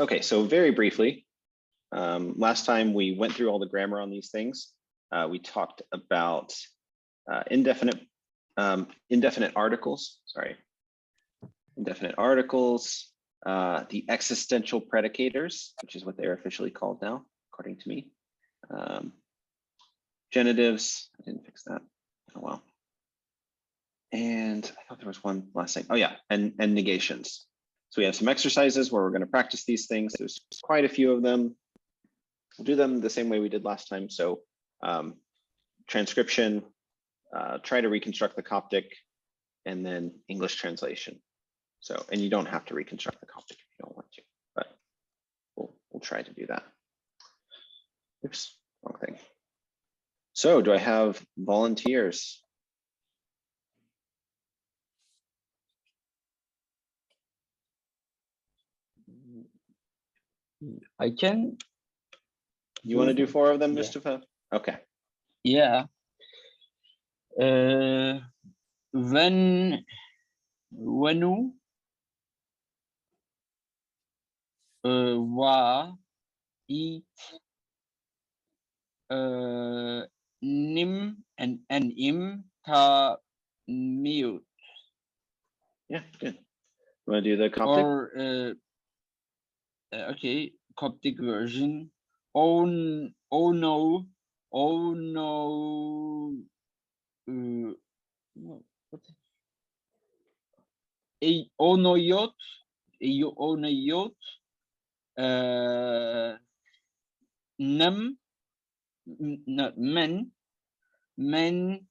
Okay, so very briefly, last time we went through all the grammar on these things. We talked about indefinite articles, the existential predicators, which is what they're officially called now, according to me. Genitives, I didn't fix that. Oh well. And I thought there was one last thing. Oh yeah, and negations. So we have some exercises where we're going to practice these things. There's quite a few of them. We'll do them the same way we did last time. So transcription, try to reconstruct the Coptic, and then English translation. So, and you don't have to reconstruct the Coptic if you don't want to, but we'll try to do that. Oops, wrong thing. So do I have volunteers? I can. You want to do 4 of them, Yeah. Mustafa? Okay. Yeah. Wenu, wa, eat, nim, and im, ta, mute. Yeah, good. You want to do the Coptic? Or okay, Coptic version. Oh no. Onayot, nem, men,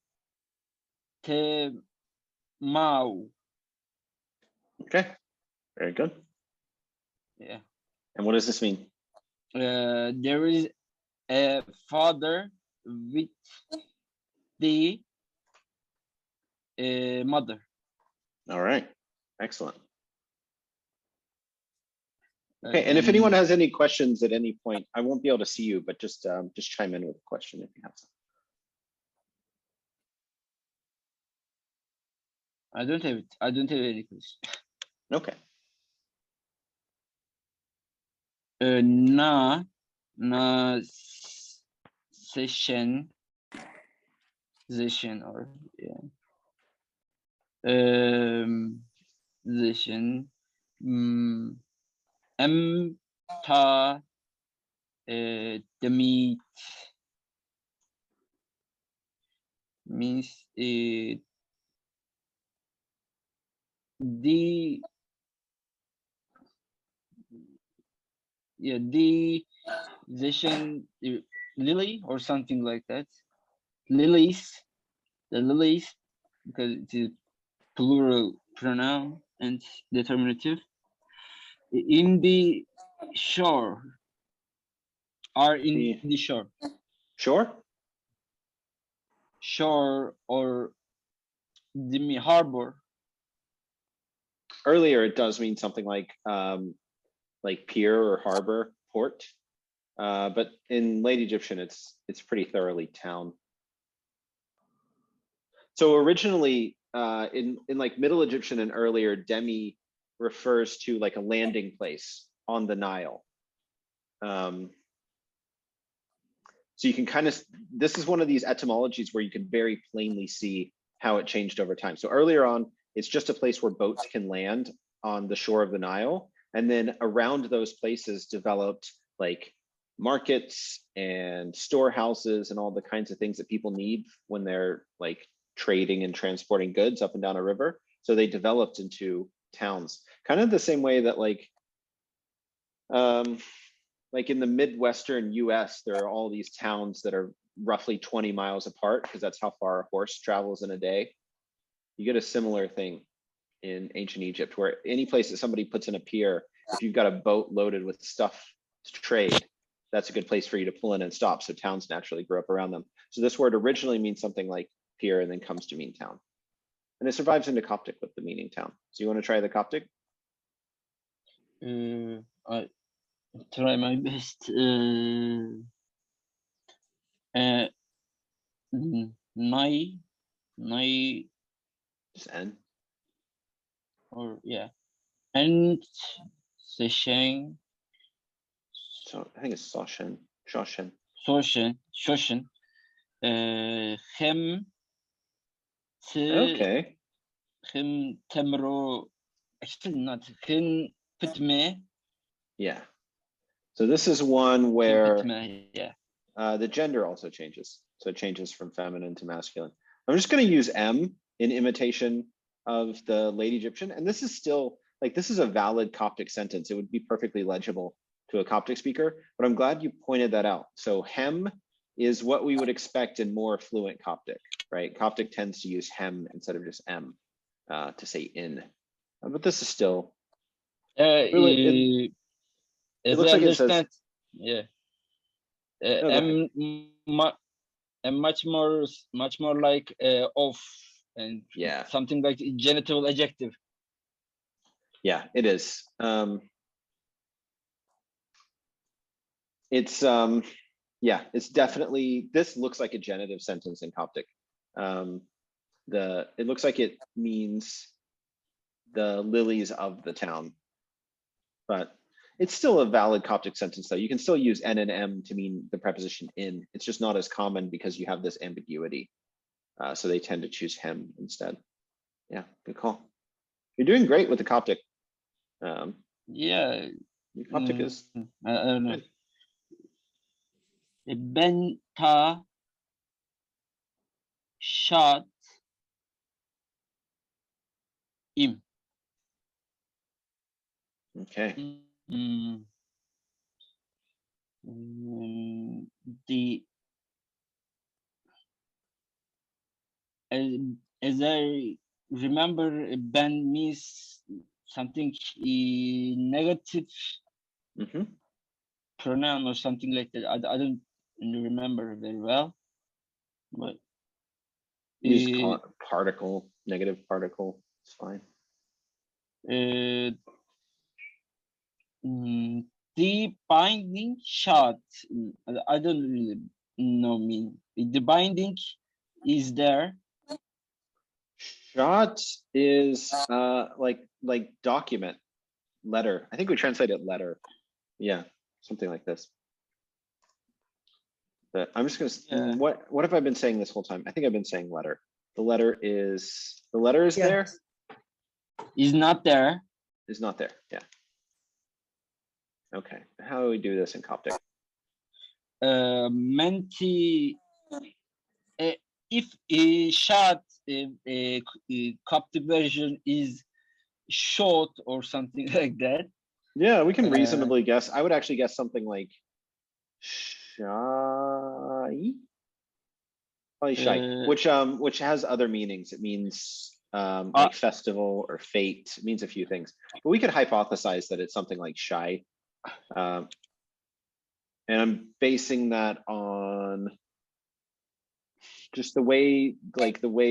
te, mau. Okay, very good. Yeah. And what does this mean? There is a father with the mother. All right, excellent. Okay, and if anyone has any questions at any point, I won't be able to see you, but just chime in with a question if you have some. I don't have it. I don't have any question. Okay. Na session or yeah. Session. Ta the meat means the session lily or something like that. Lilies, the lilies, because it is plural pronoun and determinative. In the shore, are in the shore. Shore? Shore or the harbor. Earlier, it does mean something like pier or harbor, port. But in late Egyptian, it's pretty thoroughly town. So originally, in like Middle Egyptian and earlier, demi refers to like a landing place on the Nile. So you can kind of, this is one of these etymologies where you can very plainly see how it changed over time. So earlier on, it's just a place where boats can land on the shore of the Nile. And then around those places developed like markets and storehouses and all the kinds of things that people need when they're like trading and transporting goods up and down a river. So they developed into towns, kind of the same way that like in the Midwestern US, there are all these towns that are roughly 20 miles apart because that's how far a horse travels in a day. You get a similar thing in ancient Egypt, where any place that somebody puts in a pier, if you've got a boat loaded with stuff to trade, that's a good place for you to pull in and stop. So towns naturally grow up around them. So this word originally means something like pier and then comes to mean town. And it survives into Coptic with the meaning town. So you want to try the Coptic? I try my best. Nai, just N. Or yeah, and session So I think it's Soshen. Shoshen. Shoshen. Hem Okay. hem temro. Actually, not hem pitme. Yeah. So this is one where Yeah. the gender also changes. So it changes from feminine to masculine. I'm just going to use M in imitation of the late Egyptian. And this is still like, this is a valid Coptic sentence. It would be perfectly legible to a Coptic speaker, but I'm glad you pointed that out. So hem is what we would expect in more fluent Coptic, right? Coptic tends to use hem instead of just M to say in. But this is still, it As looks I like it says, understand, yeah. no, go ahead. And much more like of and Yeah. something like genitive adjective. Yeah, it is. It's yeah, it's definitely, this looks like a genitive sentence in Coptic. It looks like it means the lilies of the town, but it's still a valid Coptic sentence though. You can still use N and M to mean the preposition in. It's just not as common because you have this ambiguity. So they tend to choose hem instead. Yeah, good call. You're doing great with the Coptic. Yeah. Coptic is I don't know. good. Ben ta şat im. Okay. The as I remember, ben means something negative pronoun or something like that. I don't remember very well, but Use particle, negative particle. It's fine. The binding shot. I don't really know mean. The binding is there. Shot is like document, letter. I think we translate it letter. Yeah, something like this. But I'm just gonna, Yeah. what have I been saying this whole time? I think I've been saying letter. The letter is there. Is not there. Is not there. Yeah. Okay. How do we do this in Coptic? Menti. If a shot, a Coptic version is short or something like that. Yeah, we can reasonably guess. I would actually guess something like shy, probably shy, which has other meanings. It means like festival or fate. It means a few things, but we could hypothesize that it's something like shy. And I'm basing that on just the way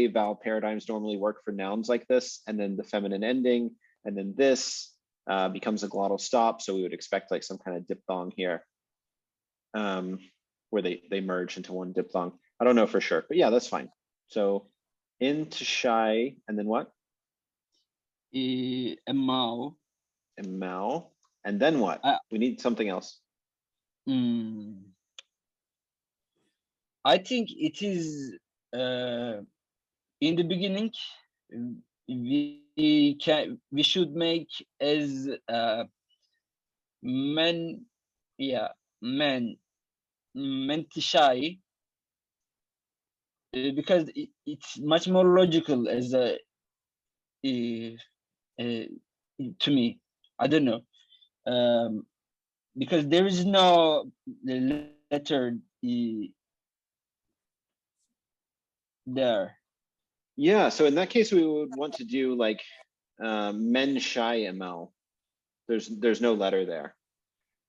vowel paradigms normally work for nouns like this, and then the feminine ending, and then this becomes a glottal stop. So we would expect like some kind of diphthong here, where they merge into one diphthong. I don't know for sure, but yeah, that's fine. So into shy, and then what? Emau. Emau, and then what? We need something else. I think it is in the beginning. We should make as men, yeah, men mentishay, because it's much more logical as a to me. I don't know, because there is no letter there. Yeah, so in that case, we would want to do like men shy ML. There's no letter there.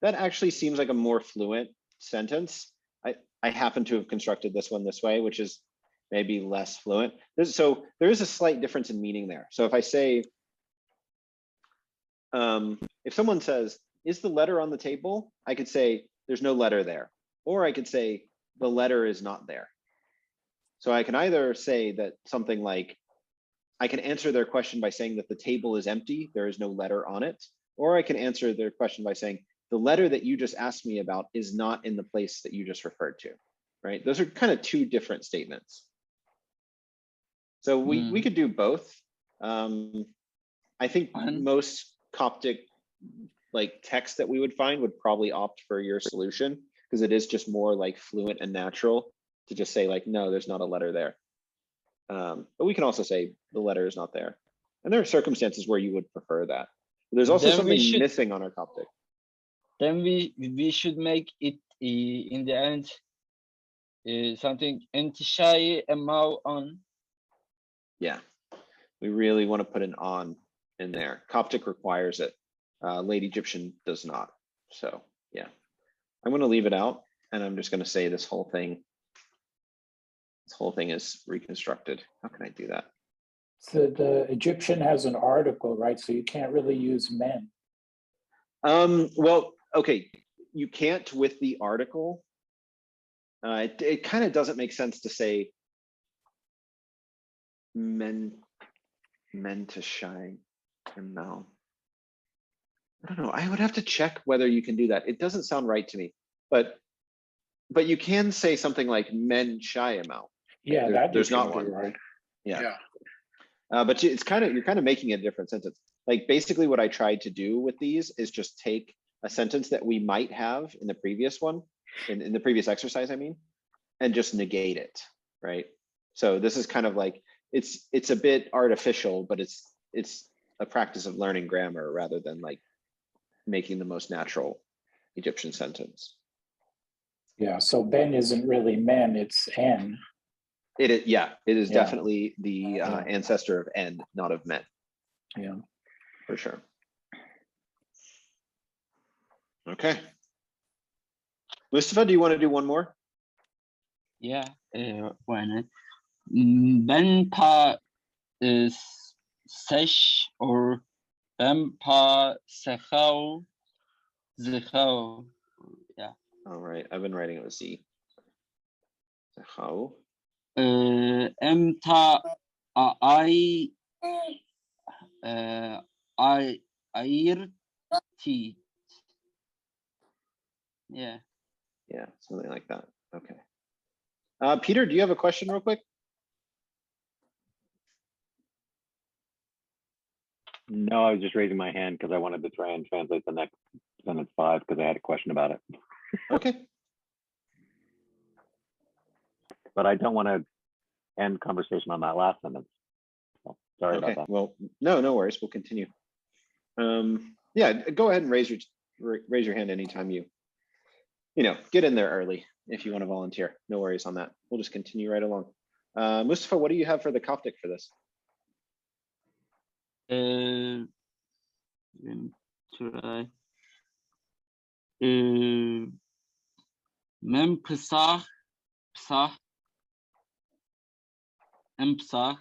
That actually seems like a more fluent sentence. I happen to have constructed this one this way, which is maybe less fluent. So there is a slight difference in meaning there. So if I say, if someone says, is the letter on the table? I could say, there's no letter there. Or I could say, the letter is not there. So I can either say that something like, I can answer their question by saying that the table is empty, there is no letter on it. Or I can answer their question by saying, the letter that you just asked me about is not in the place that you just referred to, right? Those are kind of two different statements. So we could do both. I think most Coptic like text that we would find would probably opt for your solution, because it is just more like fluent and natural to just say like, no, there's not a letter there. But we can also say the letter is not there. And there are circumstances where you would prefer that. There's also something missing on our Coptic. Then we should make it in the end something entishay amau on. Yeah, we really want to put an on in there. Coptic requires it. Late Egyptian does not. So yeah, I'm going to leave it out, and I'm just going to say this whole thing. This whole thing is reconstructed. How can I do that? So the Egyptian has an article, right? So you can't really use men. Well, okay, you can't with the article. It kind of doesn't make sense to say men to shine and now. I don't know. I would have to check whether you can do that. It doesn't sound right to me, but you can say something like men shy amount. Yeah, there's not one, right? Yeah. But you're kind of making a different sentence. Like basically what I tried to do with these is just take a sentence that we might have in the previous one, in the previous exercise, I mean, and just negate it, right? So this is kind of like, it's a bit artificial, but it's a practice of learning grammar rather than like making the most natural Egyptian sentence. Yeah, so Ben isn't really men, it's N. It is definitely the ancestor of N, not of men. Yeah, for sure. Okay. Mustafa, do you want to do one more? Yeah, why not? Ben pa sesh or ben pa sechau zechau. Yeah. All right, I've been writing it with Z. How? Emta I irti. Yeah. Yeah, something like that. Okay. Peter, do you have a question real quick? No, I was just raising my hand because I wanted to try and translate the next sentence 5 because I had a question about it. Okay. But I don't want to end conversation on that last sentence. So sorry about that. Well, no worries. We'll continue. Yeah, go ahead and raise your hand anytime you get in there early if you want to volunteer. No worries on that. We'll just continue right along. Mustafa, what do you have for the Coptic for this? Try. Mem pesach empsach.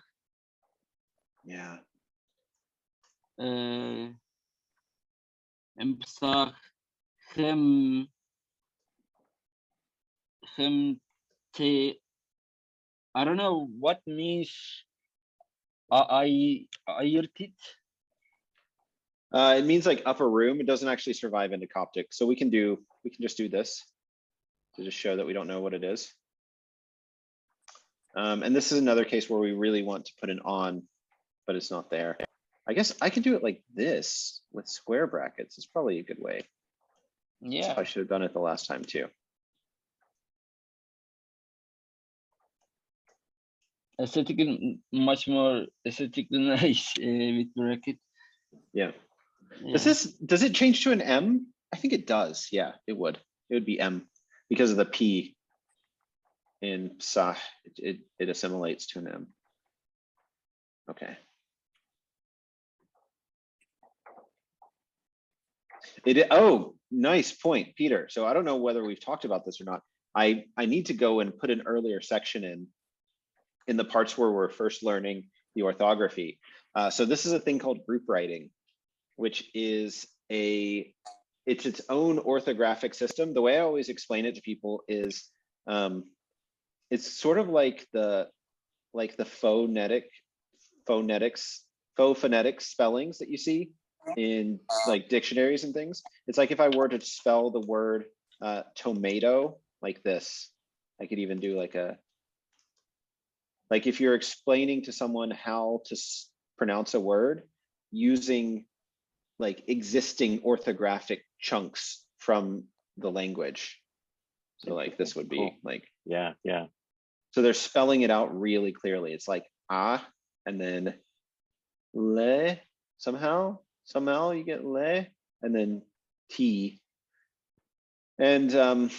Yeah. Empsach chem te. I don't know what means ayirtit. It means like upper room. It doesn't actually survive into Coptic, so we can just do this to just show that we don't know what it is. And this is another case where we really want to put an on, but it's not there. I guess I can do it like this with square brackets. It's probably a good way. Yeah. So I should have done it the last time too. Aesthetically, much more aesthetically nice with bracket. Yeah. Does it change to an M? I think it does. Yeah, it would. It would be M because of the P in Psah. It assimilates to an M. Okay. Oh, nice point, Peter. So I don't know whether we've talked about this or not. I need to go and put an earlier section in the parts where we're first learning the orthography. So this is a thing called group writing, which is it's its own orthographic system. The way I always explain it to people is it's sort of like the phonetic spellings that you see. in like dictionaries and things. It's like if I were to spell the word tomato like this, I could even do like if you're explaining to someone how to pronounce a word using like existing orthographic chunks from the language. So like this would be Cool. like, Yeah, yeah. so they're spelling it out really clearly. It's like ah, and then le, somehow you get le, and then t. And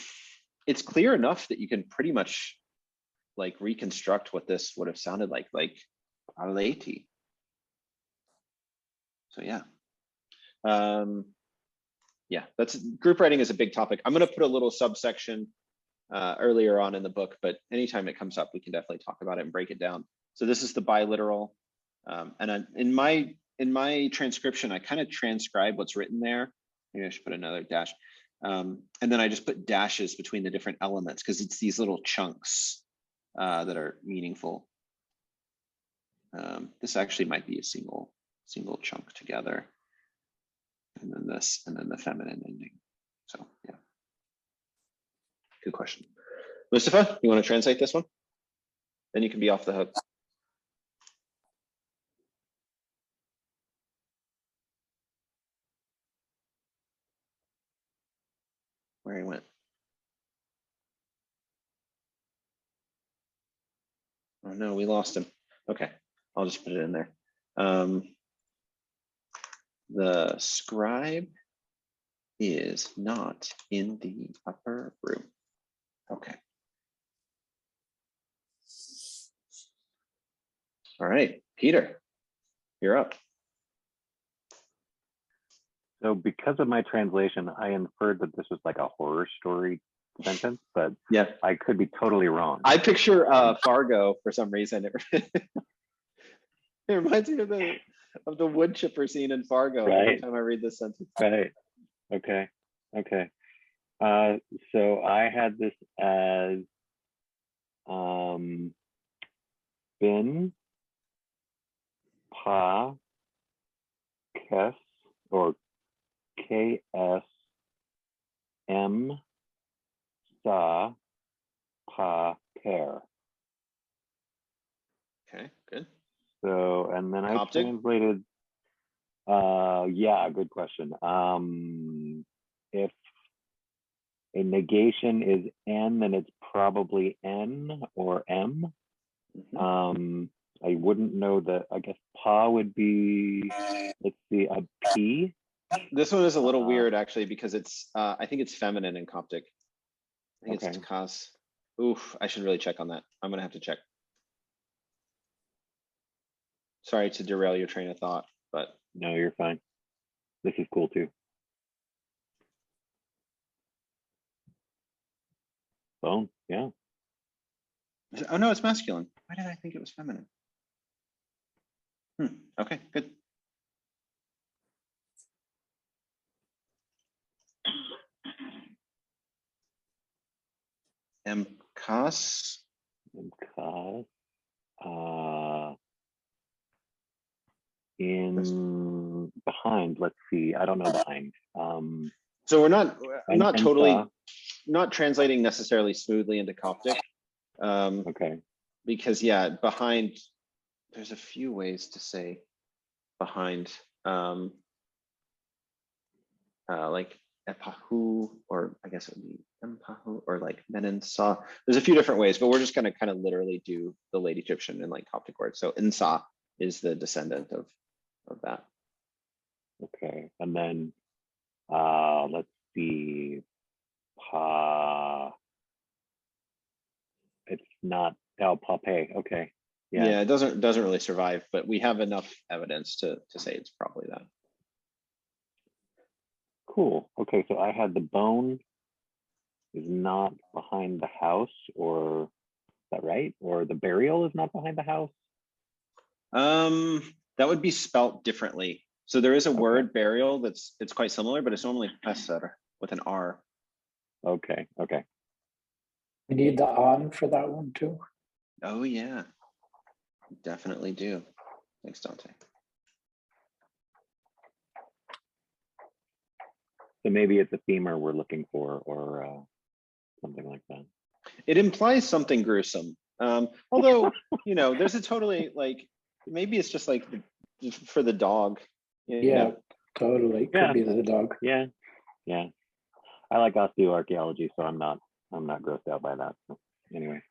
it's clear enough that you can pretty much like reconstruct what this would have sounded like aleti. So yeah. Yeah, that's group writing is a big topic. I'm going to put a little subsection earlier on in the book, but anytime it comes up, we can definitely talk about it and break it down. So this is the biliteral, and in my transcription, I kind of transcribe what's written there. Maybe I should put another dash, and then I just put dashes between the different elements because it's these little chunks that are meaningful. This actually might be a single chunk together. And then this, and then the feminine ending. So yeah, good question. Mustafa, you want to translate this one? Then you can be off the hook. Where he went. Oh no, we lost him. Okay, I'll just put it in there. The scribe is not in the upper room. Okay. All right, Peter, you're up. So because of my translation, I inferred that this was like a horror story sentence, but Yeah, I could be totally wrong. I picture Fargo for some reason. It reminds me of the wood chipper scene in Fargo every Right. time I read this sentence. Right. Okay. Okay. So I had this as bin pa kes or ks m sa pa pair. Okay, good. So, and then I Coptic? translated, yeah, good question. If a negation is N, then it's probably N or M. Mhm. I wouldn't know that. I guess pa would be, let's see, a P. This one is a little weird actually because it's I think it's feminine in Coptic. I think Okay. it's kas. Oof, I should really check on that. I'm gonna have to check. Sorry to derail your train of thought, but No, you're fine. This is cool too. Bone, yeah. oh no, it's masculine. Why did I think it was feminine? Okay, good. Mkas. Because, in behind, let's see. I don't know behind. So we're not And totally sa. not translating necessarily smoothly into Coptic. Okay. Because yeah, behind, there's a few ways to say behind, like epahu, or I guess it would be empahu, or like menensa. There's a few different ways, but we're just gonna kind of literally do the late Egyptian and like Coptic words. So insa is the descendant of that. Okay. And then let's see. Pa. It's not pape. Okay. Yeah, it doesn't really survive, but we have enough evidence to say it's probably that. Cool. Okay, so I had the bone is not behind the house, or is that right? Or the burial is not behind the house? That would be spelt differently. So there is a Okay. word burial it's quite similar, but it's normally pesar with an R. Okay, okay. We need the on for that one too. Oh yeah, definitely do. Thanks, Dante. So maybe it's a femur we're looking for, or something like that. It implies something gruesome. Although, you know, there's a totally like, maybe it's just like for the dog. You Yeah, know? totally. Yeah. Could be the dog. Yeah, yeah. I like osteoarchaeology, so I'm not grossed out by that. So anyway.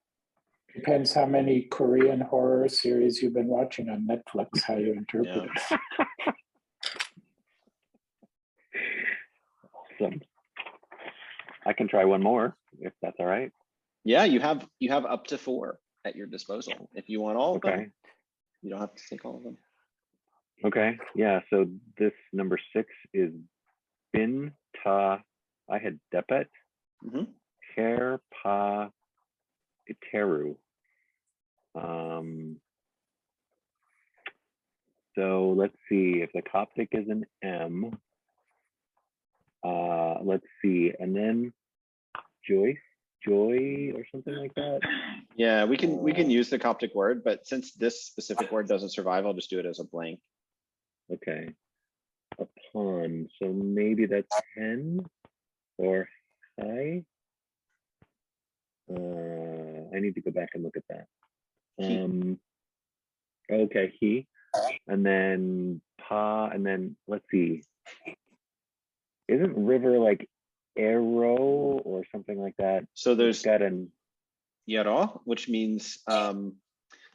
Depends how many Korean horror series you've been watching on Netflix, how you interpret it. So I can try one more if that's all right. Yeah, you have up to 4 at your disposal. If you want all of Okay. them, you don't have to take all of them. Okay. Yeah. So this number 6 is bin ta. I had depet. Mhm. Ker pa iteru. So let's see if the Coptic is an M. Let's see, and then joy or something like that. Yeah, we can use the Coptic word, but since this specific word doesn't survive, I'll just do it as a blank. Okay. Upon. So maybe that's hen or hi. I need to go back and look at that. Okay, he, and then pa, and then let's see. Isn't river like arrow or something like that? So there's It's got an Yaro, which means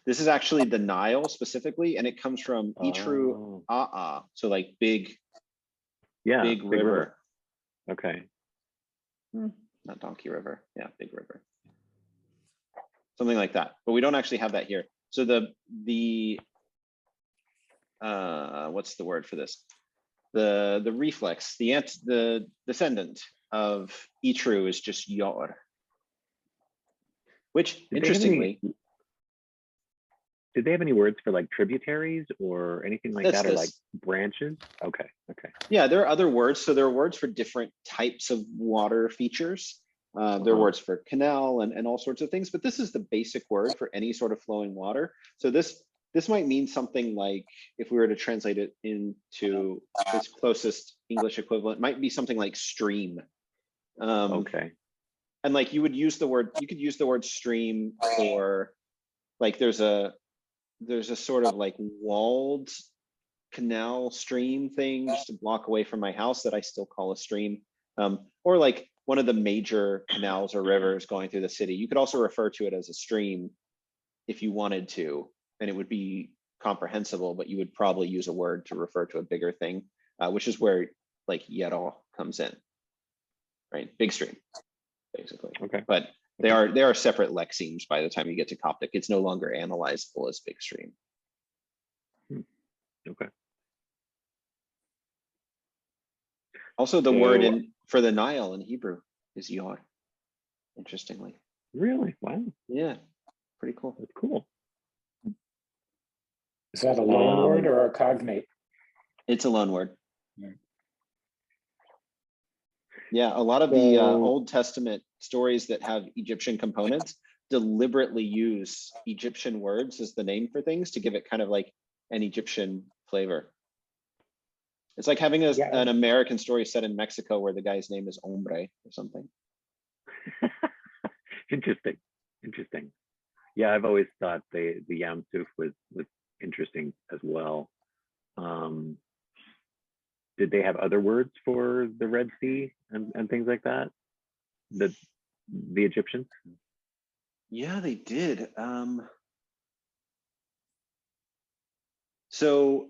this is actually the Nile specifically, and it comes from Itru A'a, so like big, yeah, big river. Okay. Not Donkey River. Yeah, big river. Something like that. But we don't actually have that here. So the what's the word for this? The reflex, the descendant of Itru is just Yor. Which interestingly, did they have any words for like tributaries or anything like that, or like branches? Okay, okay. Yeah, there are other words. So there are words for different types of water features. There are words for canal and all sorts of things, but this is the basic word for any sort of flowing water. So this might mean something like, if we were to translate it into its closest English equivalent, might be something like stream. Okay. And like you could use the word stream for, like there's a sort of like walled canal stream thing just a block away from my house that I still call a stream. Or like one of the major canals or rivers going through the city. You could also refer to it as a stream if you wanted to, and it would be comprehensible, but you would probably use a word to refer to a bigger thing, which is where like Yero comes in, right? Big stream, basically. Okay. But they are separate lexemes by the time you get to Coptic. It's no longer analyzable as big stream. Okay. Also, the word for the Nile in Hebrew is Yor, interestingly. Really? Wow. Yeah, pretty cool. That's cool. Is that a loan word or a cognate? It's a loan word. Yeah. Yeah, a lot of the Old Testament stories that have Egyptian components deliberately use Egyptian words as the name for things to give it kind of like an Egyptian flavor. It's like having an American story set in Mexico where the guy's name is Hombre or something. Interesting. Interesting. Yeah, I've always thought the Yam Suf was interesting as well. Did they have other words for the Red Sea and things like that? The Egyptians? Yeah, they did. So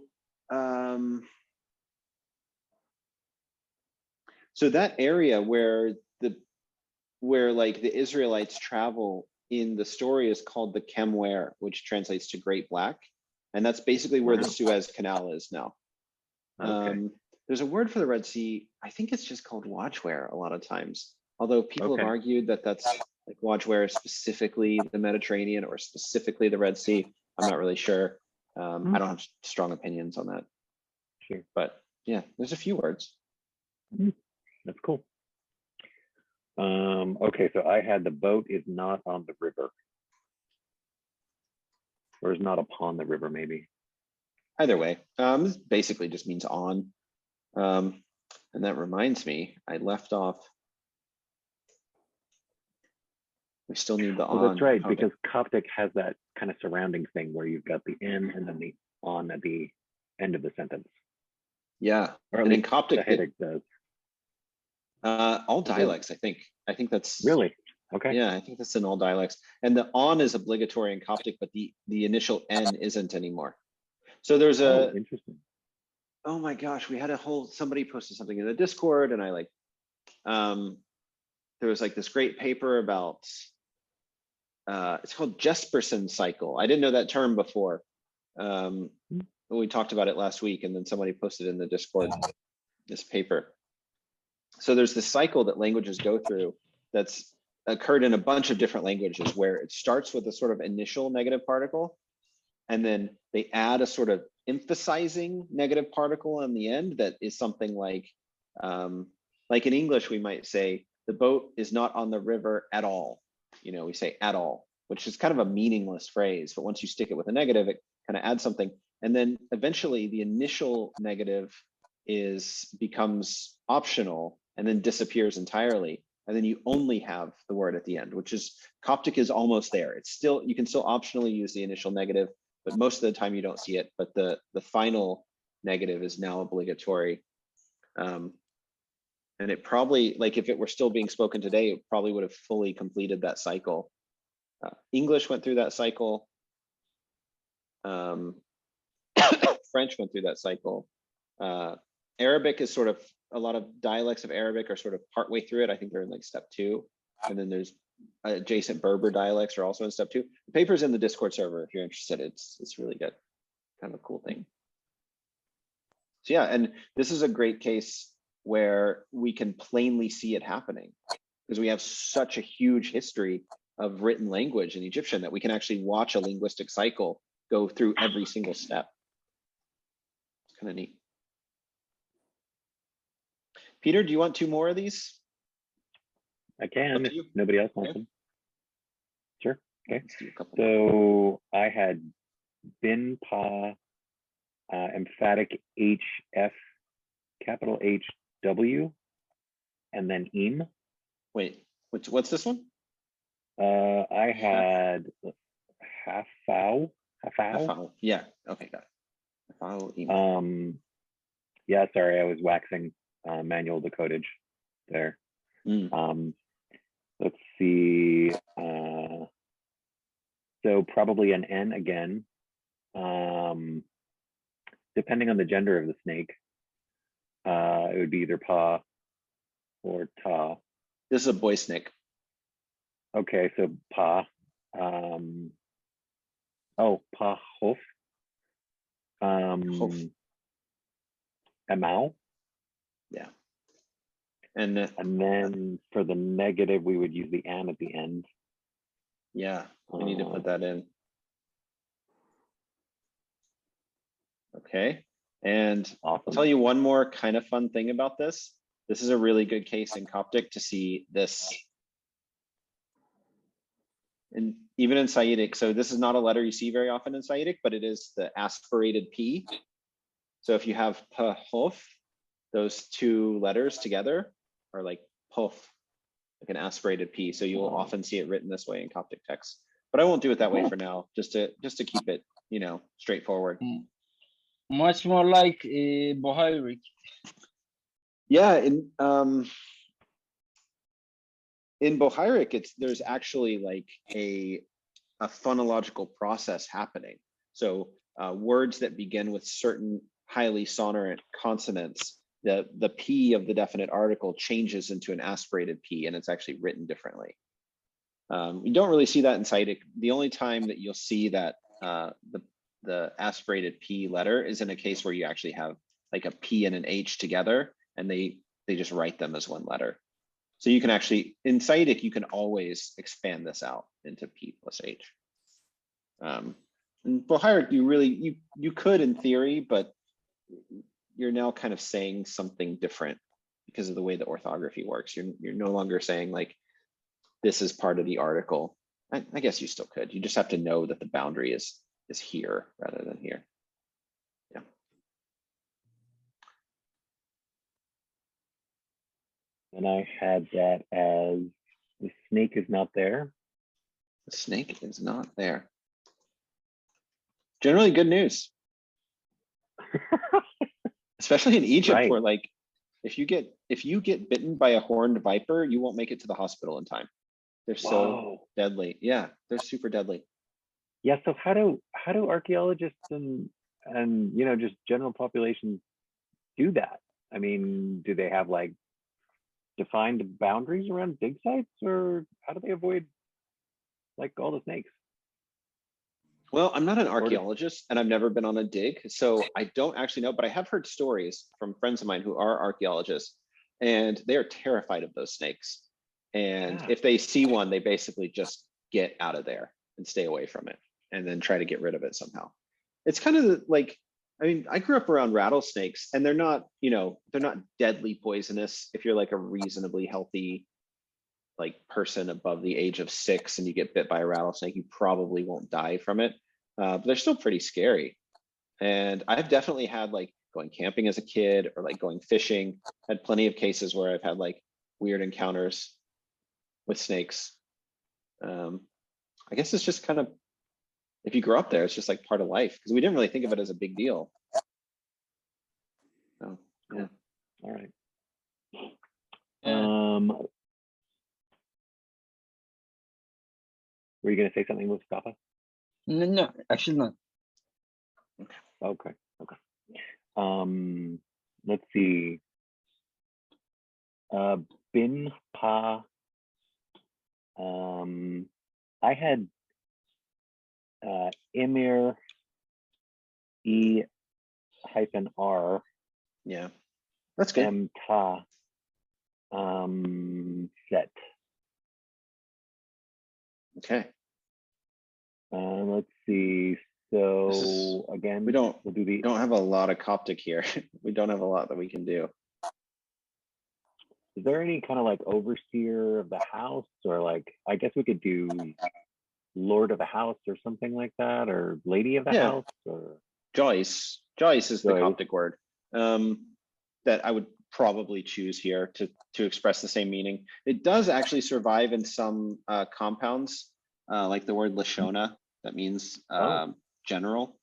that area where like the Israelites travel in the story is called the Kemwer, which translates to Great Black, and that's basically where the Suez Canal is now. Okay. There's a word for the Red Sea. I think it's just called Wajware a lot of times. Although people have argued that that's like Wajware is specifically the Mediterranean or specifically the Red Sea. I'm not really sure. I don't have strong opinions on that. Sure. But yeah, there's a few words. That's cool. Okay, so I had the boat is not on the river. Or is not upon the river, maybe. Either way, this basically just means on. And that reminds me, I left off. We still need the on. Well, that's right, Coptic. because Coptic has that kind of surrounding thing where you've got the in and then the on at the end of the sentence. Yeah, Or at and in least Coptic, Sahidic does. all dialects, I think. I think that's Really? Okay. Yeah, I think that's in all dialects. And the on is obligatory in Coptic, but the initial n isn't anymore. So there's Oh, a, interesting. oh my gosh, we had a whole, somebody posted something in the Discord, and I like, there was like this great paper about, it's called Jesperson cycle. I didn't know that term before. We talked about it last week, and then somebody posted in the Discord this paper. So there's this cycle that languages go through that's occurred in a bunch of different languages, where it starts with a sort of initial negative particle, and then they add a sort of emphasizing negative particle on the end that is something like in English, we might say, the boat is not on the river at all. You know, we say at all, which is kind of a meaningless phrase, but once you stick it with a negative, it kind of adds something. And then eventually the initial negative becomes optional and then disappears entirely. And then you only have the word at the end, which is, Coptic is almost there. It's still, you can still optionally use the initial negative, but most of the time you don't see it. But the final negative is now obligatory. And it probably, like if it were still being spoken today, it probably would have fully completed that cycle. English went through that cycle. French went through that cycle. Arabic is sort of, a lot of dialects of Arabic are sort of partway through it. I think they're in like step 2. And then there's adjacent Berber dialects are also in step 2. The paper's in the Discord server if you're interested. It's really good. Kind of a cool thing. So yeah, and this is a great case where we can plainly see it happening, because we have such a huge history of written language in Egyptian that we can actually watch a linguistic cycle go through every single step. It's kind of neat. Peter, do you want 2 more of these? I can, if nobody else wants them. Sure. Okay. Let's do a couple So more. I had bin, pa, emphatic HF, capital HW, and then im. Wait, what's this one? I had hafau. Yeah. Okay, got it. Hafau, im. Yeah, sorry, I was waxing manual decodage there. Let's see. So probably an N again. Depending on the gender of the snake, it would be either pa or ta. This is a boy snake. Okay, so pa. Pa hof. Amau. Yeah. And then for the negative, we would use the am at the end. Yeah, we need to put that in. Okay. And Awesome. I'll tell you one more kind of fun thing about this. This is a really good case in Coptic to see this. And even in Saitic, so this is not a letter you see very often in Saitic, but it is the aspirated P. So if you have pahof, those 2 letters together are like pof, like an aspirated P. So you will often see it written this way in Coptic text. But I won't do it that way for now, just to keep it, you know, straightforward. Much more like a Bohairic. Yeah, in Bohairic, there's actually like a phonological process happening. So words that begin with certain highly sonorant consonants, the P of the definite article changes into an aspirated P, and it's actually written differently. You don't really see that in Saitic. The only time that you'll see that the aspirated P letter is in a case where you actually have like a P and an H together, and they just write them as one letter. So you can actually, in Saitic, you can always expand this out into P plus H. In Bohairic, you could in theory, but you're now kind of saying something different because of the way the orthography works. You're no longer saying like, this is part of the article. I guess you still could. You just have to know that the boundary is here rather than here. Yeah. And I had that as the snake is not there. The snake is not there. Generally good news, especially in Egypt, Right. where like if you get bitten by a horned viper, you won't make it to the hospital in time. They're so Whoa. deadly. Yeah, they're super deadly. Yeah. So how do archaeologists and you know, just general populations do that? I mean, do they have like defined boundaries around dig sites, or how do they avoid like all the snakes? Well, I'm not an does- archaeologist and I've never been on a dig, so I don't actually know, but I have heard stories from friends of mine who are archaeologists, and they are terrified of those snakes. And Yeah. if they see one, they basically just get out of there and stay away from it and then try to get rid of it somehow. It's kind of like, I mean, I grew up around rattlesnakes and they're not, you know, they're not deadly poisonous if you're like a reasonably healthy like person above the age of 6 and you get bit by a rattlesnake, you probably won't die from it. But they're still pretty scary. And I've definitely had like going camping as a kid or like going fishing, had plenty of cases where I've had like weird encounters with snakes. I guess it's just kind of, if you grow up there, it's just like part of life because we didn't really think of it as a big deal. So, yeah. All right. Uh, Were you going to say something, Mustafa? no, actually not. Okay. Okay. Let's see. Bin pa. I had Emir E hyphen R Yeah, that's good. M ta set. Okay. Let's see. So again, We don't we'll do the. have a lot of Coptic here. We don't have a lot that we can do. Is there any kind of like overseer of the house, or like I guess we could do lord of the house or something like that, or lady of the Yeah. house, or Joyce is the Joyce. Coptic word that I would probably choose here to express the same meaning. It does actually survive in some compounds, like the word Lashona, that means general.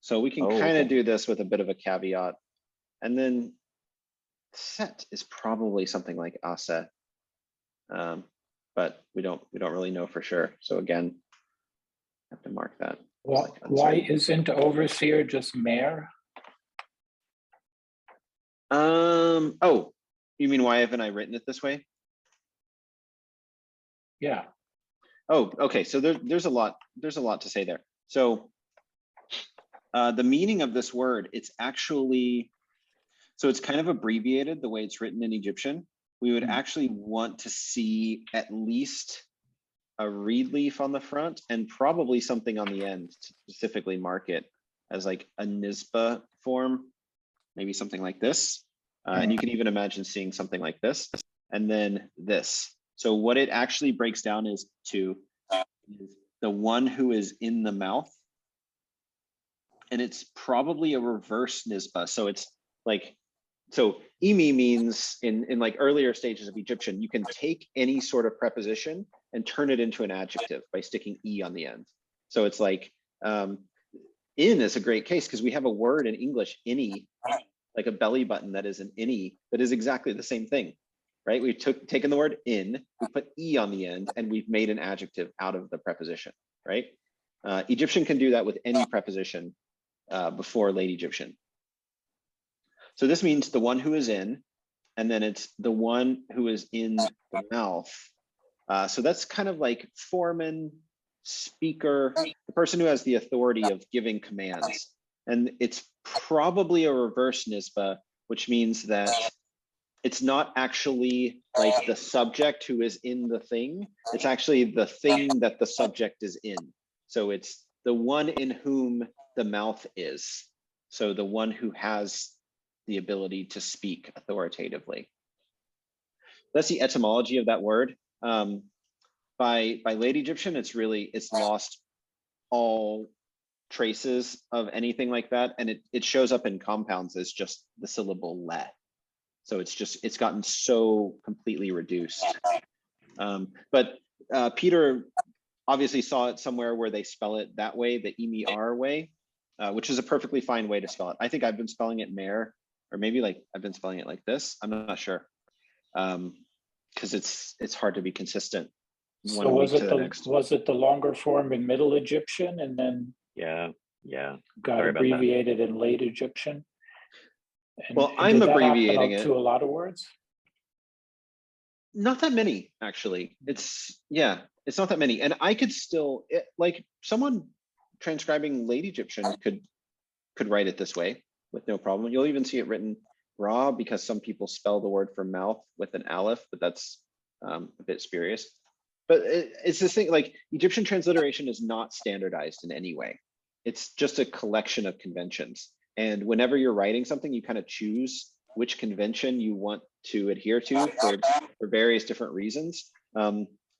So we can kind of okay. do this with a bit of a caveat. And then set is probably something like ase, but we don't really know for sure. So again, have to mark that. Well, like why uncertain. isn't overseer just mayor? Oh, you mean why haven't I written it this way? Yeah. Oh, okay. So there's a lot to say there. So the meaning of this word, it's actually, so it's kind of abbreviated the way it's written in Egyptian. We would actually want to see at least a reed leaf on the front and probably something on the end to specifically mark it as like a Nisba form, maybe something like this. And you can even imagine seeing something like this and then this. So what it actually breaks down is the one who is in the mouth. And it's probably a reverse Nisba. So it's like, so imi means in like earlier stages of Egyptian, you can take any sort of preposition and turn it into an adjective by sticking e on the end. So it's like, in is a great case because we have a word in English, innie, like a belly button that is an innie, that is exactly the same thing, right? We've taken the word in, we put e on the end, and we've made an adjective out of the preposition, right? Egyptian can do that with any preposition before late Egyptian. So this means the one who is in, and then it's the one who is in the mouth. So that's kind of like foreman, speaker, the person who has the authority of giving commands. And it's probably a reverse Nisba, which means that it's not actually like the subject who is in the thing. It's actually the thing that the subject is in. So it's the one in whom the mouth is. So the one who has the ability to speak authoritatively. That's the etymology of that word. By late Egyptian, it's lost all traces of anything like that, and it shows up in compounds as just the syllable le. So it's gotten so completely reduced. But Peter obviously saw it somewhere where they spell it that way, the EMER way, which is a perfectly fine way to spell it. I think I've been spelling it mare, or maybe like I've been spelling it like this. I'm not sure. Because it's hard to be consistent So one week to the next. was it the longer form in Middle Egyptian and then Yeah. got Sorry about that. abbreviated in Late Egyptian? Well, and I'm did that happen abbreviating it. to a lot of words? Not that many, actually. It's not that many. And I could still, like someone transcribing Late Egyptian could write it this way with no problem. You'll even see it written raw because some people spell the word for mouth with an aleph, but that's a bit spurious. But it's this thing, like Egyptian transliteration is not standardized in any way. It's just a collection of conventions. And whenever you're writing something, you kind of choose which convention you want to adhere to for various different reasons.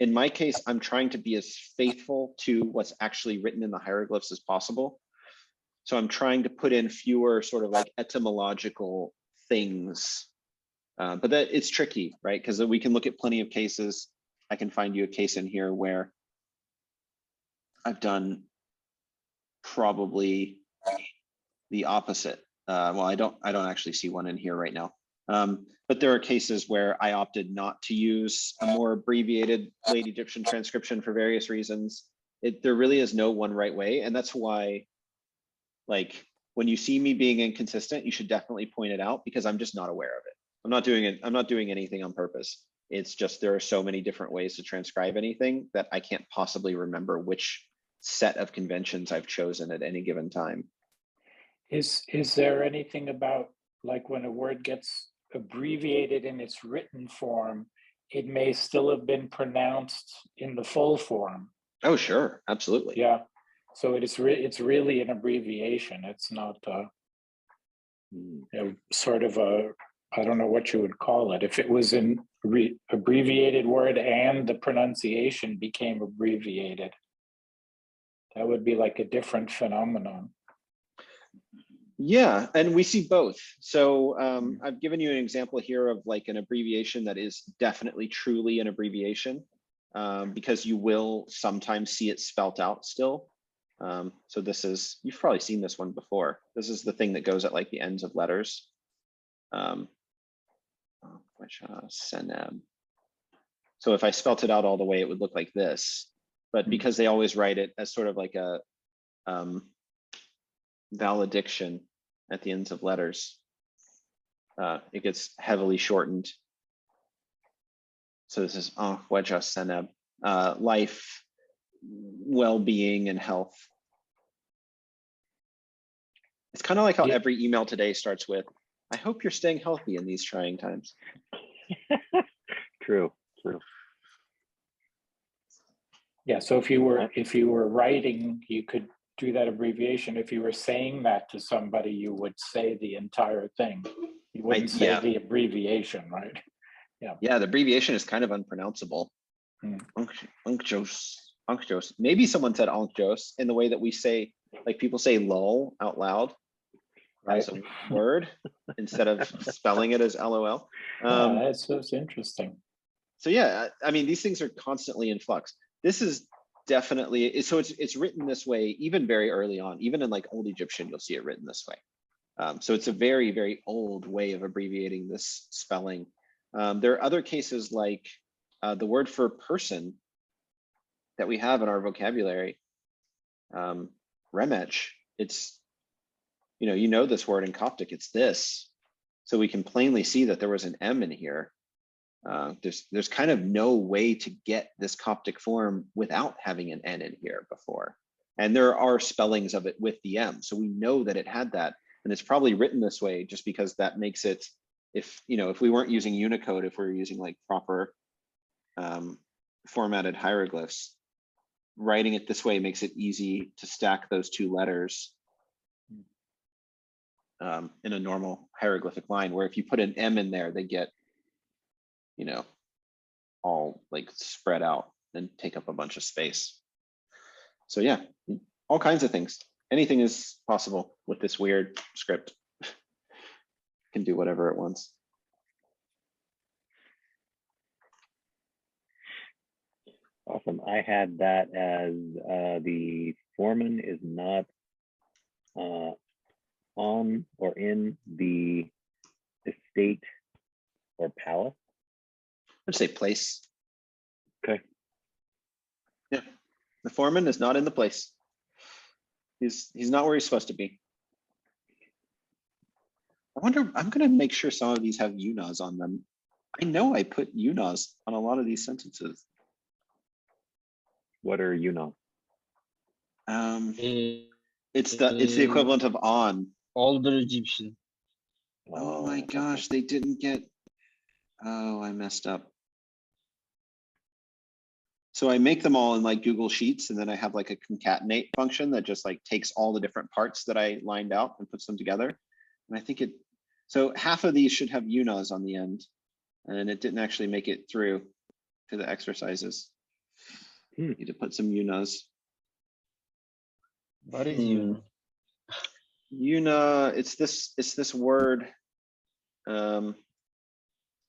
In my case, I'm trying to be as faithful to what's actually written in the hieroglyphs as possible. So I'm trying to put in fewer sort of like etymological things, but that it's tricky, right? Because we can look at plenty of cases. I can find you a case in here where I've done probably the opposite. Well, I don't actually see one in here right now. But there are cases where I opted not to use a more abbreviated Late Egyptian transcription for various reasons. There really is no one right way. And that's why, like, when you see me being inconsistent, you should definitely point it out because I'm just not aware of it. I'm not doing it. I'm not doing anything on purpose. It's just there are so many different ways to transcribe anything that I can't possibly remember which set of conventions I've chosen at any given time. Is there anything about, like, when a word gets abbreviated in its written form, it may still have been pronounced in the full form? Oh, sure, absolutely. Yeah. So it's really an abbreviation. It's not sort of a, I don't know what you would call it. If it was an abbreviated word and the pronunciation became abbreviated, that would be like a different phenomenon. Yeah, and we see both. So I've given you an example here of like an abbreviation that is definitely truly an abbreviation because you will sometimes see it spelt out still. So this is, you've probably seen this one before. This is the thing that goes at like the ends of letters. Seneb. So if I spelt it out all the way, it would look like this. But because they always write it as sort of like a valediction at the ends of letters, it gets heavily shortened. So this is Wajah Seneb, life, well-being, and health. It's kind of like how every email today starts with, I hope you're staying healthy in these trying times. True. Yeah, so if you were writing, you could do that abbreviation. If you were saying that to somebody, you would say the entire thing. You wouldn't say the abbreviation, right? Yeah, the abbreviation is kind of unpronounceable. Uncjos. Maybe someone said uncjos in the way that we say, like people say lol out loud as a word instead of spelling it as LOL. That's interesting. So yeah, I mean, these things are constantly in flux. This is definitely, so it's written this way, even very early on, even in like Old Egyptian, you'll see it written this way. So it's a very, very old way of abbreviating this spelling. There are other cases like the word for person that we have in our vocabulary, remech. It's, you know this word in Coptic, it's this. So we can plainly see that there was an M in here. There's kind of no way to get this Coptic form without having an N in here before. And there are spellings of it with the M. So we know that it had that. And it's probably written this way just because that makes it, if we weren't using Unicode, if we were using like proper formatted hieroglyphs, writing it this way makes it easy to stack those two letters in a normal hieroglyphic line, where if you put an M in there, they get, all like spread out and take up a bunch of space. So yeah, all kinds of things. Anything is possible with this weird script. Can do whatever it wants. Awesome. I had that as the foreman is not on or in the estate or palace. I'd say place. Okay. Yeah, the foreman is not in the place. He's not where he's supposed to be. I wonder, I'm gonna make sure some of these have UNAs on them. I know I put UNAs on a lot of these sentences. What are you know? It's the equivalent of on. Older Egyptian. Oh my gosh, they didn't get, oh, I messed up. So I make them all in like Google Sheets, and then I have like a concatenate function that just like takes all the different parts that I lined out and puts them together. And I think so half of these should have UNAs on the end, and it didn't actually make it through to the exercises. Need to put some UNAs. What is you? UNA, it's this word. It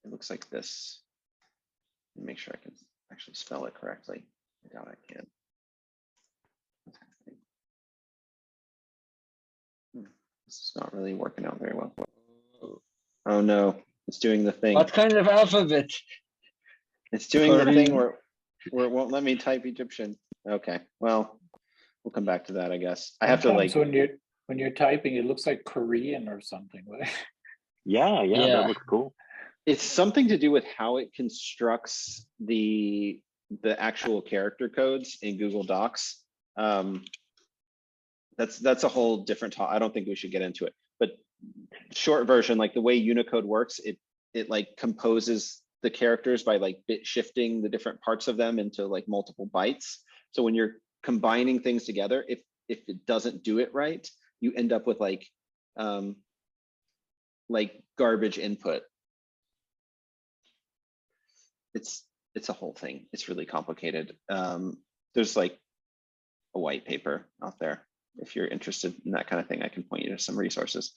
looks like this. Let me make sure I can actually spell it correctly. I doubt I can. This is not really working out very well. Oh no, it's doing the thing. What kind of alphabet? It's doing the thing where it won't let me type Egyptian. Okay, well, we'll come back to that, I guess. I have to like, when you're typing, it looks like Korean or something. Yeah, Yeah. that looks cool. it's something to do with how it constructs the actual character codes in Google Docs. That's a whole different talk. I don't think we should get into it, but short version, like the way Unicode works, it like composes the characters by like bit shifting the different parts of them into like multiple bytes. So when you're combining things together, if it doesn't do it right, you end up with like garbage input. It's a whole thing. It's really complicated. There's like a white paper out there. If you're interested in that kind of thing, I can point you to some resources.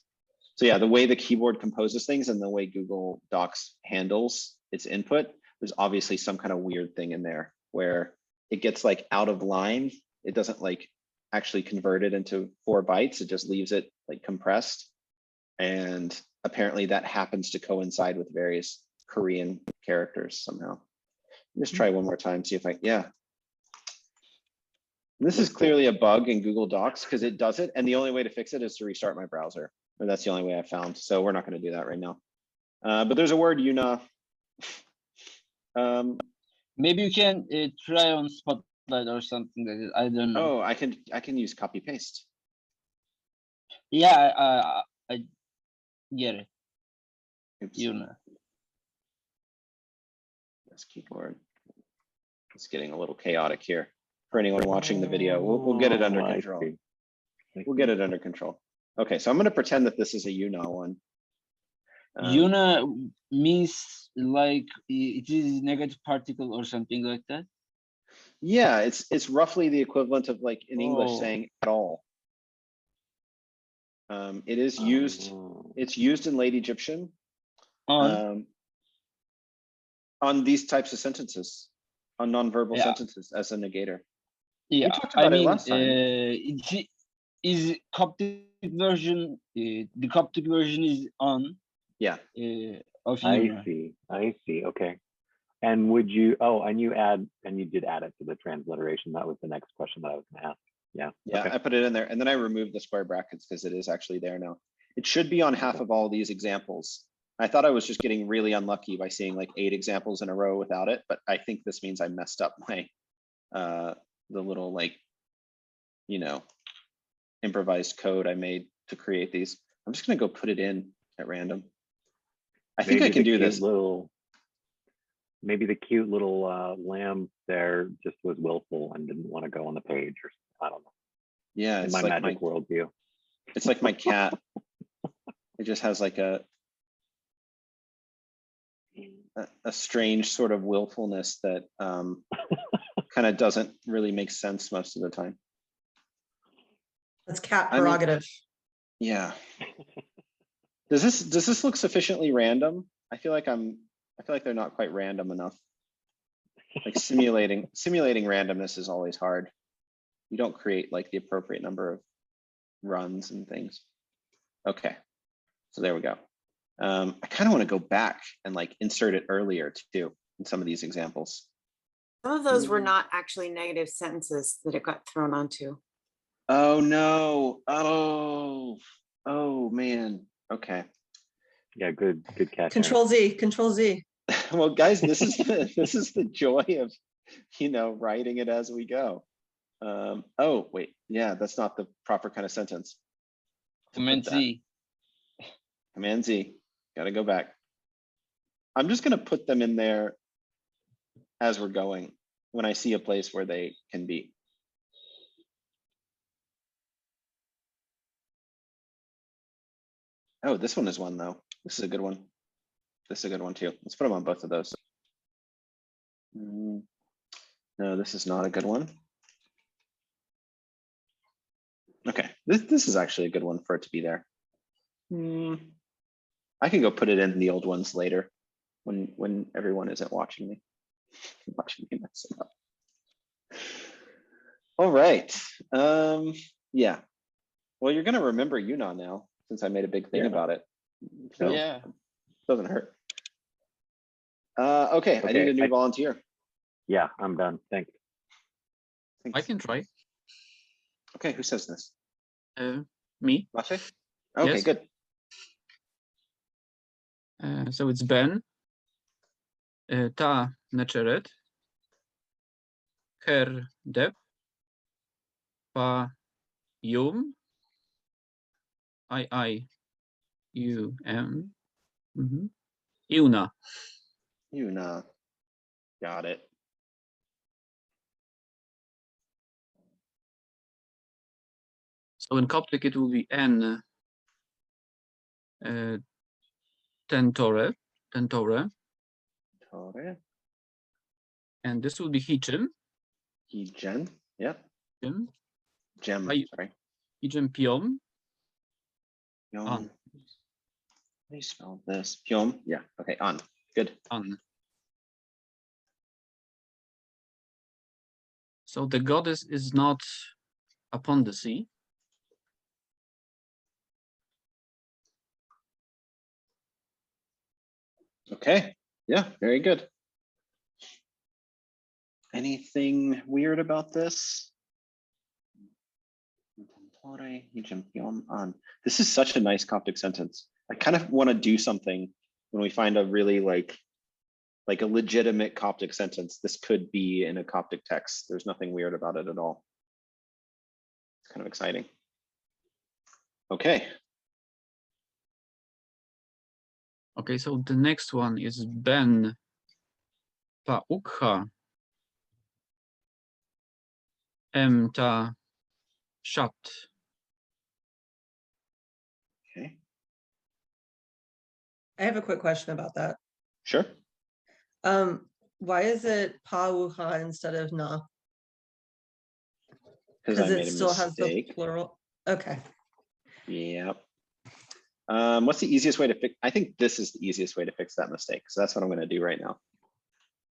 So yeah, the way the keyboard composes things and the way Google Docs handles its input, there's obviously some kind of weird thing in there where it gets like out of line. It doesn't like actually convert it into 4 bytes. It just leaves it like compressed. And apparently that happens to coincide with various Korean characters somehow. Just try one more time, see if yeah. This is clearly a bug in Google Docs because it does it. And the only way to fix it is to restart my browser. Or that's the only way I found. So we're not going to do that right now. But there's a word, Una. Maybe you can try on Spotlight or something like that. I don't know. Oh, I can use copy paste. Yeah, I get it. Oops. Yuna. This keyboard. It's getting a little chaotic here. For anyone watching the video, we'll get it under control. We'll get it under control. Okay, so I'm going to pretend that this is a Una one. Yuna means like it is negative particle or something like that. Yeah, it's roughly the equivalent of like in English saying at all. It is used. It's used in late Egyptian on these types of sentences, on nonverbal sentences as a negator. Yeah, we talked about it last time. It is Coptic version. The Coptic version is on. Yeah. Of Yuna. I see. Okay. And would you? Oh, and you did add it to the transliteration. That was the next question that I was going to ask. Yeah. Yeah, okay. I put it in there, and then I removed the square brackets because it is actually there now. It should be on half of all these examples. I thought I was just getting really unlucky by seeing like 8 examples in a row without it, but I think this means I messed up my the little like, improvised code I made to create these. I'm just gonna go put it in at random. I think I can do this. Maybe the cute little lamb there just was willful and didn't want to go on the page, or I don't know. Yeah, it's my like magic worldview. It's like my cat. It just has like a strange sort of willfulness that kind of doesn't really make sense most of the time. That's cat prerogative. Yeah. Does this look sufficiently random? I feel like they're not quite random enough. Like simulating randomness is always hard. You don't create like the appropriate number of runs and things. Okay, so there we go. I kind of want to go back and like insert it earlier too in some of these examples. Some of those were not actually negative sentences that it got thrown onto. Oh no. Oh man. Okay. Yeah, good catch. Control Z, Control Z. Well, guys, this is the joy of, writing it as we go. Oh wait, yeah, that's not the proper kind of sentence. Command Z. Command Z. Gotta go back. I'm just gonna put them in there as we're going when I see a place where they can be. Oh, this one is one though. This is a good one. This is a good one too. Let's put them on both of those. No, this is not a good one. Okay, this is actually a good one for it to be there. I can go put it in the old ones later when everyone isn't watching me. Mess it up. All right. Yeah. Well, you're gonna remember Yunnan now since I made a big thing about it. So Yeah. doesn't hurt. Okay, I need a new volunteer. Yeah, I'm done. Thanks. I can try. Okay, who says this? Me. Maciej? Okay, Yes. good. So it's Ben. Ta neczeret. Her dep. Pa yum. I U M. Iuna. Yunnan. Got it. So in Coptic it will be N tentore, Tore. and this will be Hichim, Hijen. Yep. Gem, Gem. Hi. Sorry. Hichim Piom, Pyom. On. How do you spell this? Pyom. Yeah. Okay. On. Good. An. So the goddess is not upon the sea. Okay. Yeah. Very good. Anything weird about this? This is such a nice Coptic sentence. I kind of want to do something when we find a really like a legitimate Coptic sentence. This could be in a Coptic text. There's nothing weird about it at all. It's kind of exciting. Okay. Okay, so the next one is Ben ta ukha em ta shat. Okay. I have a quick question about that. Sure. Why is it pauha instead of na? Because I Because it made a still has the mistake. plural. Okay. Yep. What's the easiest way to fix? I think this is the easiest way to fix that mistake. So that's what I'm going to do right now.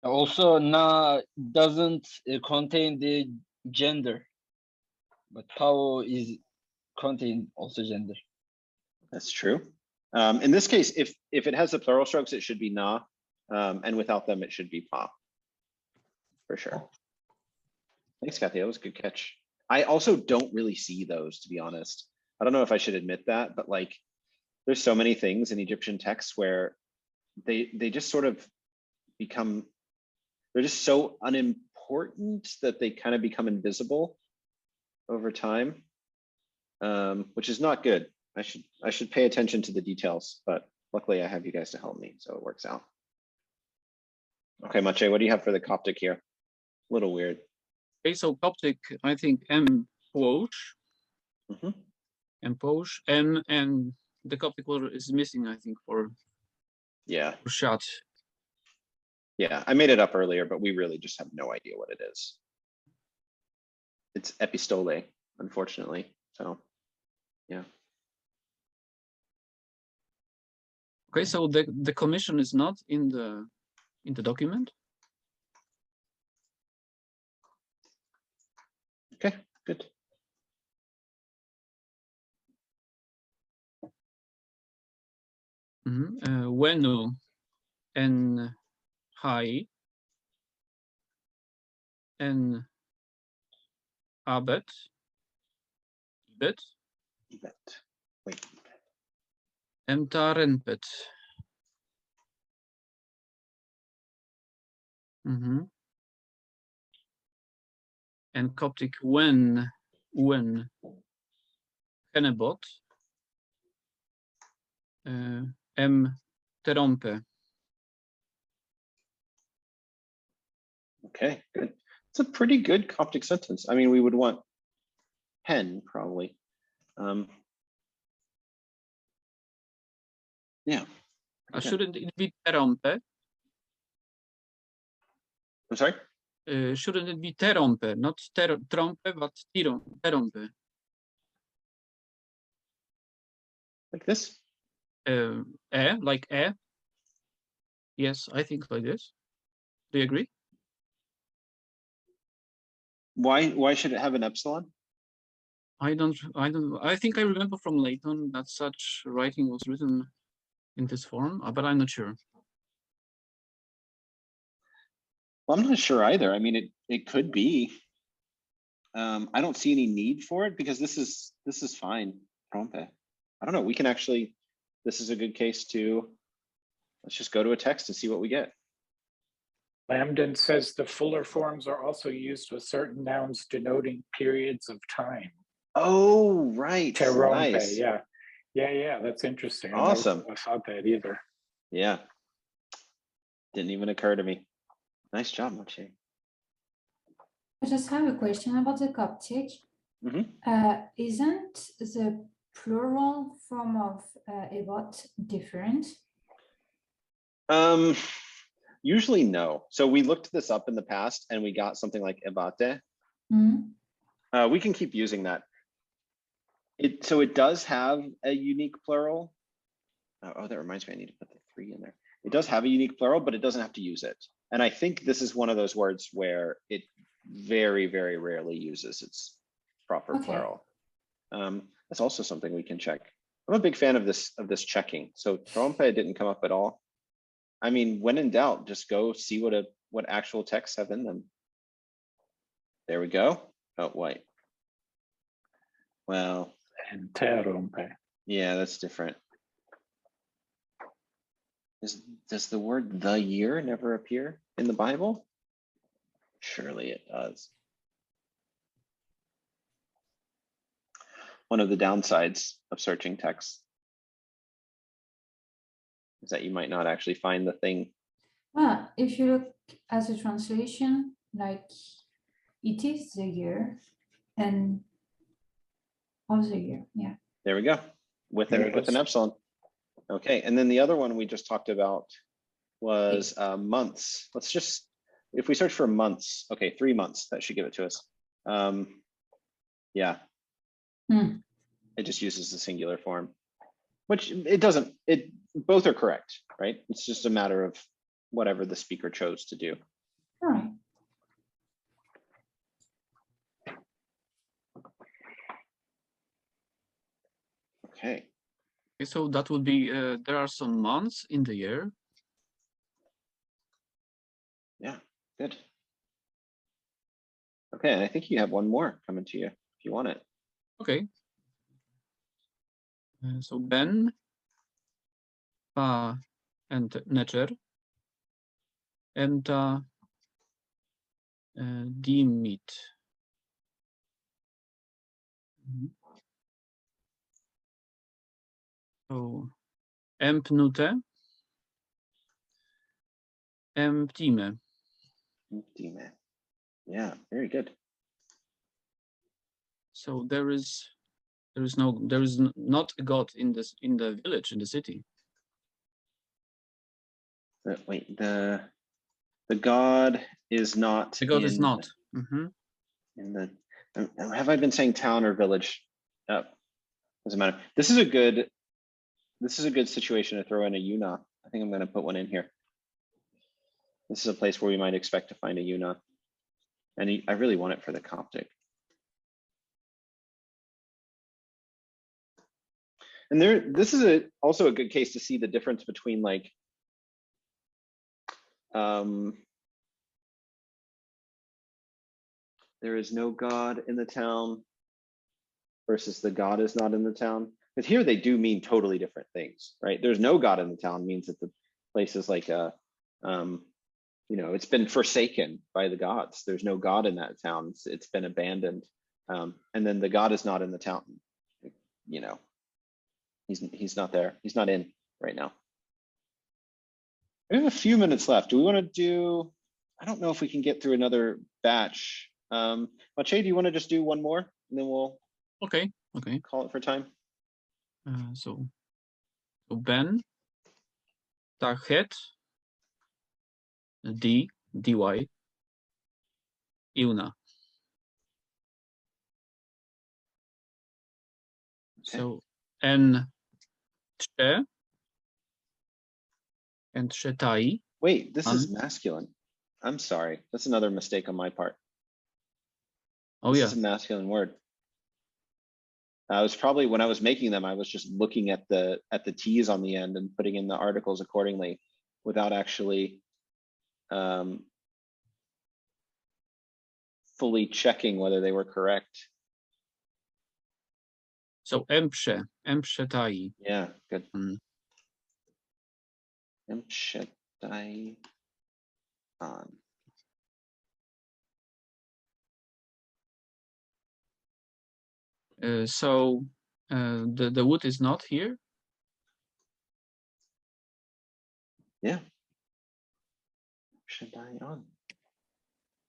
Also, na doesn't contain the gender, but pao is contain also gender. That's true. In this case, if it has the plural strokes, it should be na, and without them, it should be pa. For sure. Thanks, Kathy. That was a good catch. I also don't really see those, to be honest. I don't know if I should admit that, but like, there's so many things in Egyptian texts where they just sort of become, they're just so unimportant that they kind of become invisible over time, which is not good. I should pay attention to the details, but luckily I have you guys to help me, so it works out. Okay, Maciej, what do you have for the Coptic here? A little weird. Okay, so Coptic, I think M Posh, M Posh, M, and the Coptic letter is missing, I think, for shat. Yeah, I made it up earlier, but we really just have no idea what it is. It's epistole, unfortunately. So, yeah. Okay, so the commission is not in the document. Okay, good. Wenu en hai en abet ibet Ibet. Wait. en tarenpet. En Coptic wen Kennebot em terompe. Okay, good. It's a pretty good Coptic sentence. I mean, we would want hen probably. Yeah. Shouldn't it be terompe? I'm sorry? Shouldn't it be terompe, not trompe, but terompe? Like this? Like e? Yes, I think like this. Do you agree? Why should it have an epsilon? I think I remember from Layton that such writing was written in this form, but I'm not sure. Well, I'm not sure either. I mean, it could be. I don't see any need for it because this is fine. Trompe. I don't know. We can actually. This is a good case to. Let's just go to a text and see what we get. Lambden says the fuller forms are also used with certain nouns denoting periods of time. Oh, right. Terompe, Nice. yeah. That's interesting. Awesome. I thought that either. Yeah. Didn't even occur to me. Nice job, Moche. I just have a question about the Coptic. Isn't the plural form of ebot different? Usually no. So we looked this up in the past and we got something like ebate. We can keep using that. So it does have a unique plural. Oh, that reminds me, I need to put the 3 in there. It does have a unique plural, but it doesn't have to use it. And I think this is one of those words where it very, very rarely uses its proper plural. That's also something we can check. I'm a big fan of this checking. So trompe didn't come up at all. I mean, when in doubt, just go see what actual texts have in them. There we go. Oh, wait. Well, and terompe. Yeah, that's different. Does the word the year never appear in the Bible? Surely it does. One of the downsides of searching text is that you might not actually find the thing. If you look at the translation, like it is the year and of the year, yeah. There we go, with an epsilon. Okay, and then the other one we just talked about was months. Let's just, if we search for months, okay, 3 months, that should give it to us. Yeah. It just uses the singular form, which it doesn't, both are correct, right? It's just a matter of whatever the speaker chose to do. All right. Okay. So that would be, there are some months in the year. Yeah, good. Okay, and I think you have one more coming to you if you want it. Okay. So Ben, Pa, and Necher, and Dimit. So Empnute, Emptime. Emptime. Yeah, very good. So there is not a god in the village, in the city. Wait, the god is not. The god is not. In the, have I been saying town or village? Doesn't matter. This is a good situation to throw in a Yuna. I think I'm going to put one in here. This is a place where we might expect to find a Yuna, and I really want it for the Coptic. And this is also a good case to see the difference between like, there is no God in the town versus the God is not in the town. Because here they do mean totally different things, right? There's no God in the town means that the place is like a, you know, it's been forsaken by the gods. There's no God in that town. It's been abandoned. And then the God is not in the town. You know, he's not there. He's not in right now. We have a few minutes left. Do we want to do? I don't know if we can get through another batch. Maciej, do you want to just do one more, and then we'll Okay. call it for time? So Ben, target, dy, Iuna. So and trzetaj. Wait, this is masculine. I'm sorry. That's another mistake on my part. Oh This yeah. is a masculine word. I was probably, when I was making them, I was just looking at the T's on the end and putting in the articles accordingly without actually fully checking whether they were correct. So emprzetaj. Yeah, good. Emprzetaj on. So the wood is not here. Yeah. Emprzetaj on.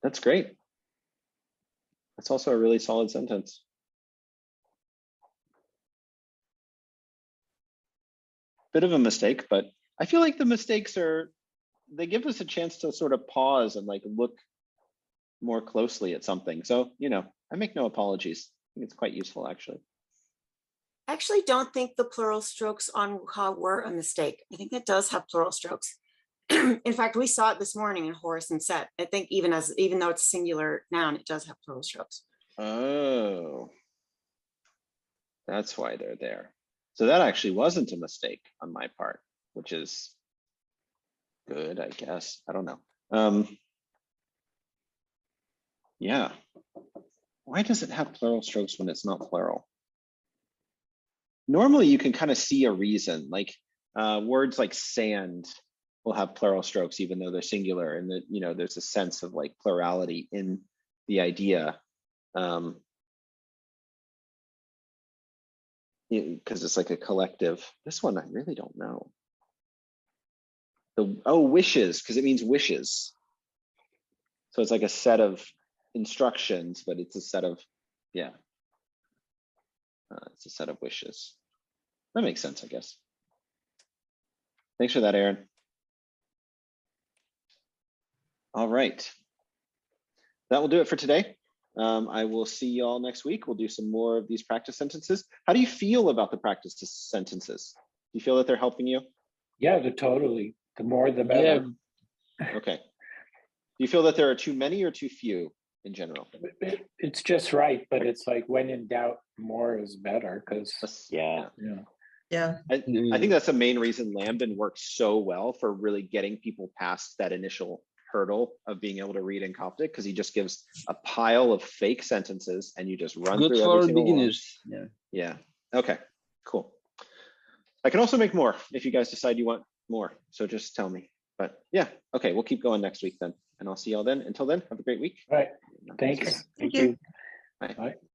That's great. That's also a really solid sentence. Bit of a mistake, but I feel like the mistakes they give us a chance to sort of pause and like look more closely at something. So, you know, I make no apologies. I think it's quite useful, actually. I actually don't think the plural strokes on wuha were a mistake. I think it does have plural strokes. In fact, we saw it this morning in Horace and Set. I think even though it's singular noun, it does have plural strokes. Oh, that's why they're there. So that actually wasn't a mistake on my part, which is good, I guess. I don't know. Yeah. Why does it have plural strokes when it's not plural? Normally you can kind of see a reason, like words like sand will have plural strokes even though they're singular, and that, you know, there's a sense of like plurality in the idea. Because it's like a collective. This one I really don't know. Wishes, because it means wishes. So it's like a set of instructions, but it's a set of, yeah. It's a set of wishes. That makes sense, I guess. Thanks for that, Aaron. All right. That will do it for today. I will see you all next week. We'll do some more of these practice sentences. How do you feel about the practice sentences? Do you feel that they're helping you? Yeah, totally. The more, the better. Yeah. Okay. Do you feel that there are too many or too few in general? It's just right, but it's like when in doubt, more is better, because Yeah. I think that's the main reason Lambden works so well for really getting people past that initial hurdle of being able to read in Coptic, because he just gives a pile of fake sentences and you just run Good through for every single beginners. one. Yeah. Okay, cool. I can also make more if you guys decide you want more. So just tell me. But yeah, okay, we'll keep going next week then. And I'll see y'all then. Until then, have a great week. Right. Thanks. Thank you. Bye. Bye.